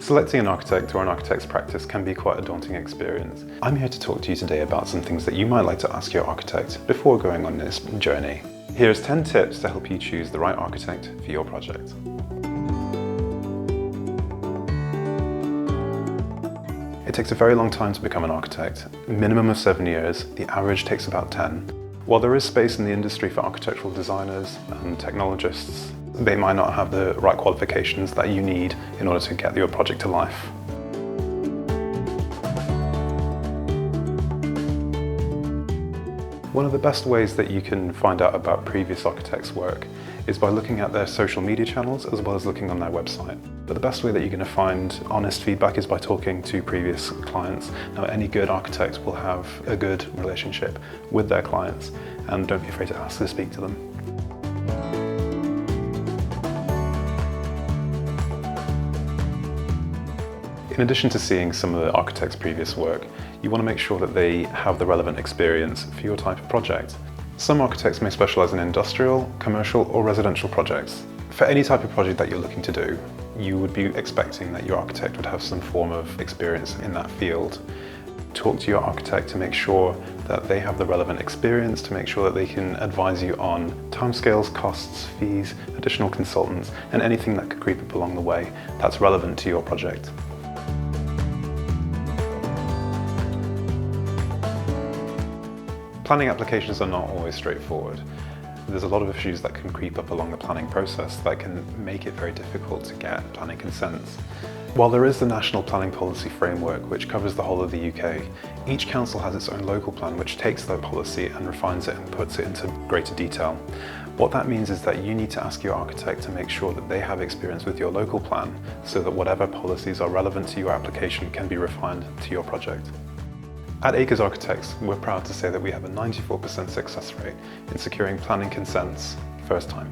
Selecting an architect or an architect's practice can be quite a daunting experience. I'm here to talk to you today about some things that you might like to ask your architect before going on this journey. Here's 10 tips to help you choose the right architect for your project. It takes a very long time to become an architect, minimum of 7 years, the average takes about 10. While there is space in the industry for architectural designers and technologists, they might not have the right qualifications that you need in order to get your project to life. One of the best ways that you can find out about previous architects' work is by looking at their social media channels as well as looking on their website. But the best way that you're going to find honest feedback is by talking to previous clients. Now, any good architect will have a good relationship with their clients, and don't be afraid to ask to speak to them. In addition to seeing some of the architect's previous work, you want to make sure that they have the relevant experience for your type of project. Some architects may specialise in industrial, commercial or residential projects. For any type of project that you're looking to do, you would be expecting that your architect would have some form of experience in that field. Talk to your architect to make sure that they have the relevant experience, to make sure that they can advise you on timescales, costs, fees, additional consultants, and anything that could creep up along the way that's relevant to your project. Planning applications are not always straightforward. There's a lot of issues that can creep up along the planning process that can make it very difficult to get planning consents. While there is the National Planning Policy Framework which covers the whole of the UK, each council has its own local plan which takes that policy and refines it and puts it into greater detail. What that means is that you need to ask your architect to make sure that they have experience with your local plan so that whatever policies are relevant to your application can be refined to your project. At Acres Architects, we're proud to say that we have a 94% success rate in securing planning consents first time.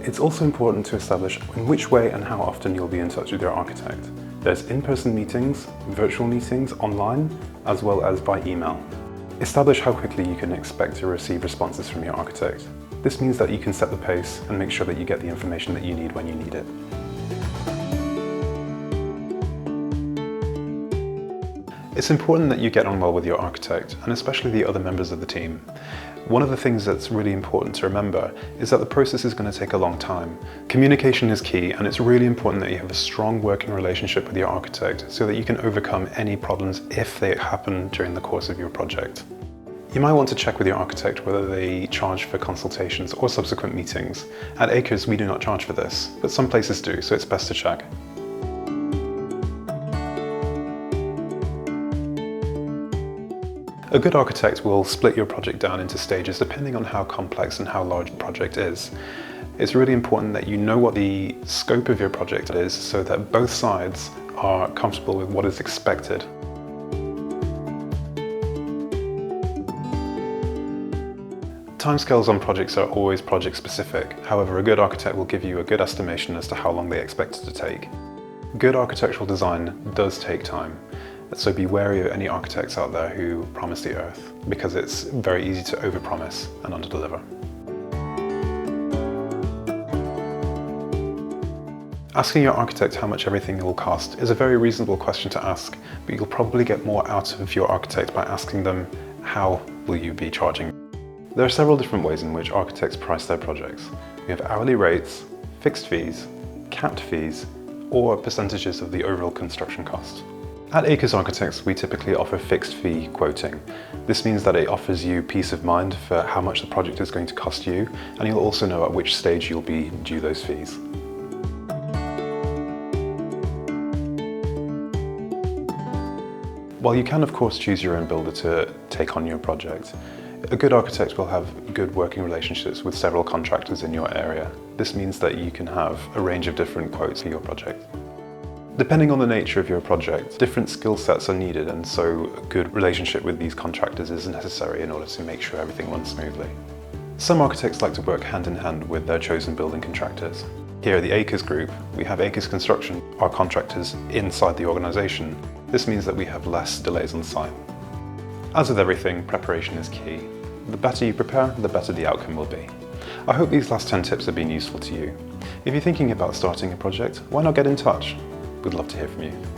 It's also important to establish in which way and how often you'll be in touch with your architect. There's in-person meetings, virtual meetings, online, as well as by email. Establish how quickly you can expect to receive responses from your architect. This means that you can set the pace and make sure that you get the information that you need when you need it. It's important that you get on well with your architect, and especially the other members of the team. One of the things that's really important to remember is that the process is going to take a long time. Communication is key, and it's really important that you have a strong working relationship with your architect so that you can overcome any problems if they happen during the course of your project. You might want to check with your architect whether they charge for consultations or subsequent meetings. At Acres, we do not charge for this, but some places do, so it's best to check. A good architect will split your project down into stages depending on how complex and how large the project is. It's really important that you know what the scope of your project is so that both sides are comfortable with what is expected. Timescales on projects are always project specific. However, a good architect will give you a good estimation as to how long they expect it to take. Good architectural design does take time. So be wary of any architects out there who promise the earth, because it's very easy to overpromise and underdeliver. Asking your architect how much everything will cost is a very reasonable question to ask, but you'll probably get more out of your architect by asking them, how will you be charging? There are several different ways in which architects price their projects. We have hourly rates, fixed fees, capped fees, or percentages of the overall construction cost. At Acres Architects, we typically offer fixed fee quoting. This means that it offers you peace of mind for how much the project is going to cost you, and you'll also know at which stage you'll be due those fees. While you can of course choose your own builder to take on your project, a good architect will have good working relationships with several contractors in your area. This means that you can have a range of different quotes for your project. Depending on the nature of your project, different skill sets are needed, and so a good relationship with these contractors is necessary in order to make sure everything runs smoothly. Some architects like to work hand in hand with their chosen building contractors. Here at the Acres Group, we have Acres Construction, our contractors inside the organisation. This means that we have less delays on site. As with everything, preparation is key. The better you prepare, the better the outcome will be. I hope these last 10 tips have been useful to you. If you're thinking about starting a project, why not get in touch? We'd love to hear from you.